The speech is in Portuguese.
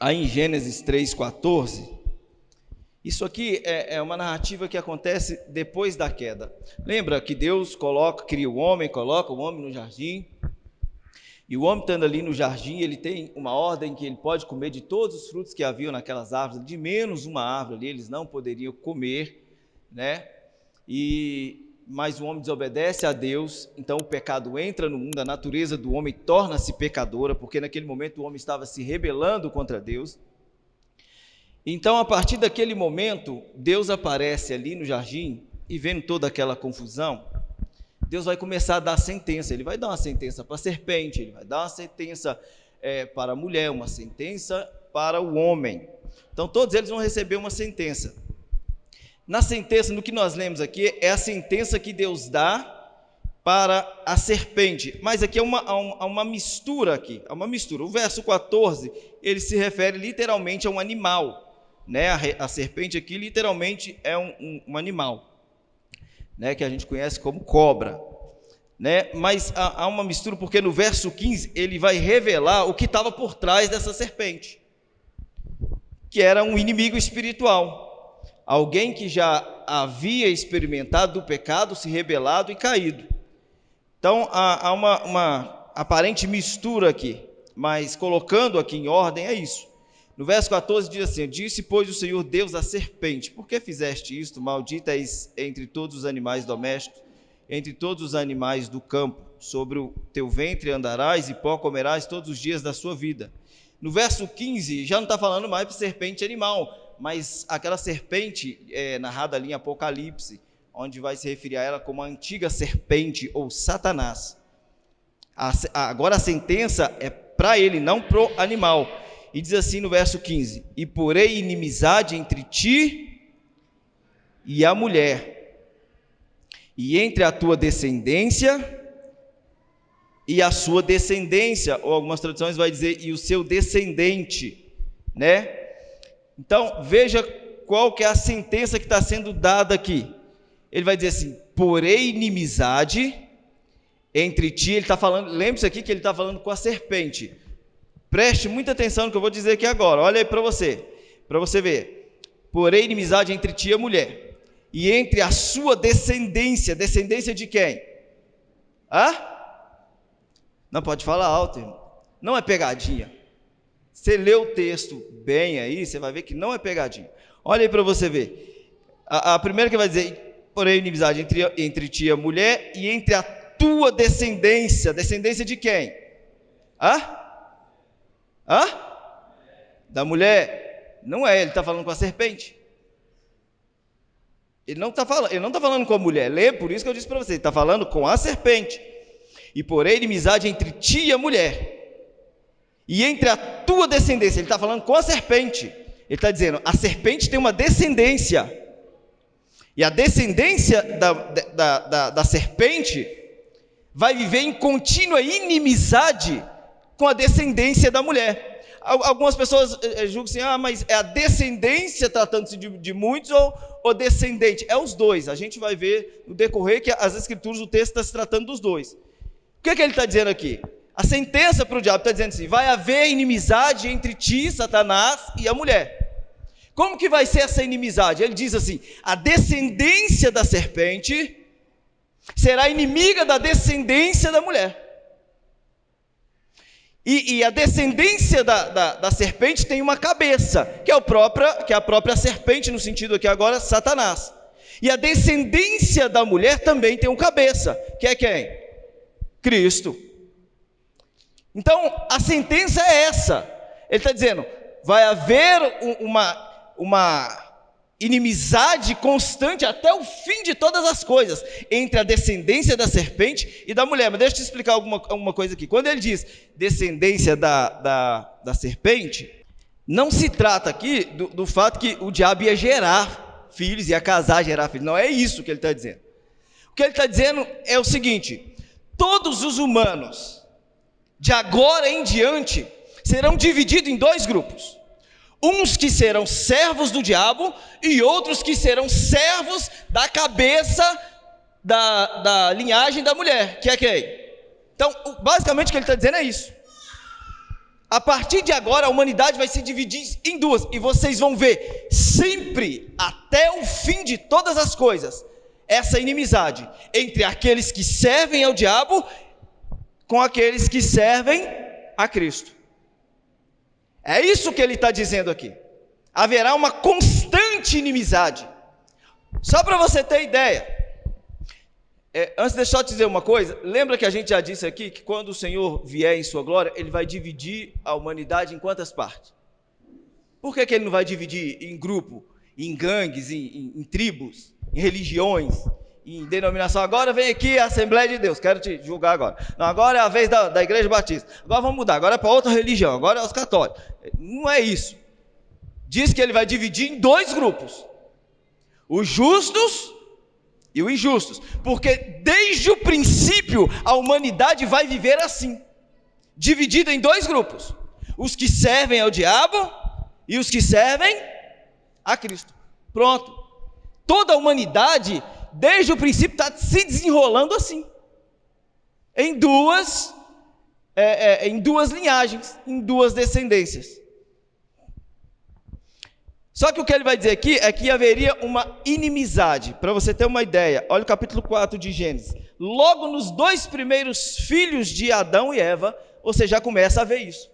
aí em Gênesis 3,14, isso aqui é uma narrativa que acontece depois da queda. Lembra que Deus cria o homem, coloca o homem no jardim, e o homem estando ali no jardim, ele tem uma ordem que ele pode comer de todos os frutos que haviam naquelas árvores, de menos uma árvore ali, eles não poderiam comer, né? Mas o homem desobedece a Deus, então o pecado entra no mundo, a natureza do homem torna-se pecadora, porque naquele momento o homem estava se rebelando contra Deus. Então, a partir daquele momento, Deus aparece ali no jardim, e vendo toda aquela confusão, Deus vai começar a dar sentença. Ele vai dar uma sentença para a serpente, ele vai dar uma sentença para a mulher, uma sentença para o homem. Então todos eles vão receber uma sentença. Na sentença, no que nós lemos aqui, é a sentença que Deus dá para a serpente, mas aqui há uma mistura aqui, há uma mistura. O verso 14, ele se refere literalmente a um animal, né? A serpente aqui literalmente é um animal, né, que a gente conhece como cobra, né? Mas há uma mistura, porque no verso 15 ele vai revelar o que estava por trás dessa serpente, que era um inimigo espiritual, alguém que já havia experimentado do pecado, se rebelado e caído. Então há uma aparente mistura aqui, mas colocando aqui em ordem é isso. No verso 14 diz assim: disse, pois, o Senhor Deus à serpente: por que fizeste isto? Maldita és entre todos os animais domésticos, entre todos os animais do campo. Sobre o teu ventre andarás e pó comerás todos os dias da sua vida. No verso 15 já não está falando mais de serpente animal, mas aquela serpente narrada ali em Apocalipse, onde vai se referir a ela como a antiga serpente ou Satanás. Agora a sentença é para ele, não para o animal. E diz assim no verso 15: e porei inimizade entre ti e a mulher, e entre a tua descendência e a sua descendência, ou algumas traduções vai dizer, e o seu descendente, né? Então, veja qual que é a sentença que está sendo dada aqui. Ele vai dizer assim: porei inimizade entre ti. Ele está falando, lembre-se aqui que ele está falando com a serpente. Preste muita atenção no que eu vou dizer aqui agora. Olha aí para você ver. Porém, inimizade entre ti e a mulher, e entre a sua descendência. Descendência de quem? Não pode falar alto, irmão. Não é pegadinha. Você lê o texto bem aí, você vai ver que não é pegadinha. Olha aí para você ver. A primeira que vai dizer: porém, inimizade entre ti e a mulher, e entre a tua descendência. Descendência de quem? Da mulher. Não é, ele está falando com a serpente. Ele não está falando com a mulher. Lê, por isso que eu disse para você, ele está falando com a serpente. E porém inimizade entre ti e a mulher, e entre a tua descendência. Ele está falando com a serpente. Ele está dizendo: a serpente tem uma descendência, e a descendência da serpente vai viver em contínua inimizade com a descendência da mulher. Algumas pessoas julgam assim: mas é a descendência tratando-se de muitos, ou descendente? É os dois. A gente vai ver no decorrer que as escrituras, o texto está se tratando dos dois. O que ele está dizendo aqui? A sentença para o diabo está dizendo assim: vai haver inimizade entre ti, Satanás, e a mulher. Como que vai ser essa inimizade? Ele diz assim: a descendência da serpente será inimiga da descendência da mulher. E a descendência da serpente tem uma cabeça, que é a própria serpente, no sentido aqui agora, Satanás. E a descendência da mulher também tem uma cabeça, que é quem? Cristo. Então, a sentença é essa. Ele está dizendo: vai haver uma inimizade constante até o fim de todas as coisas, entre a descendência da serpente e da mulher. Mas deixa eu te explicar alguma coisa aqui. Quando ele diz descendência da serpente, não se trata aqui do fato que o diabo ia gerar filhos, ia casar, gerar filhos. Não é isso que ele está dizendo. O que ele está dizendo é o seguinte: todos os humanos, de agora em diante, serão divididos em dois grupos. Uns que serão servos do diabo, e outros que serão servos da cabeça da linhagem da mulher, que é quem? Então, basicamente o que ele está dizendo é isso. A partir de agora, a humanidade vai se dividir em duas, e vocês vão ver sempre, até o fim de todas as coisas, essa inimizade entre aqueles que servem ao diabo com aqueles que servem a Cristo. É isso que ele está dizendo aqui. Haverá uma constante inimizade. Só para você ter ideia, antes deixa eu te dizer uma coisa, lembra que a gente já disse aqui, que quando o Senhor vier em sua glória, ele vai dividir a humanidade em quantas partes? Por que ele não vai dividir em grupo, em gangues, em tribos, em religiões, em denominação? Agora vem aqui a Assembleia de Deus, quero te julgar agora. Não, agora é a vez da Igreja Batista, agora vamos mudar, agora é para outra religião, agora é os católicos. Não é isso. Diz que ele vai dividir em dois grupos, os justos e os injustos, porque desde o princípio a humanidade vai viver assim, dividida em dois grupos, os que servem ao diabo e os que servem a Cristo. Pronto, toda a humanidade desde o princípio está se desenrolando assim, em duas linhagens, em duas descendências. Só que o que ele vai dizer aqui é que haveria uma inimizade. Para você ter uma ideia, olha o capítulo 4 de Gênesis. Logo nos dois primeiros filhos de Adão e Eva, você já começa a ver isso.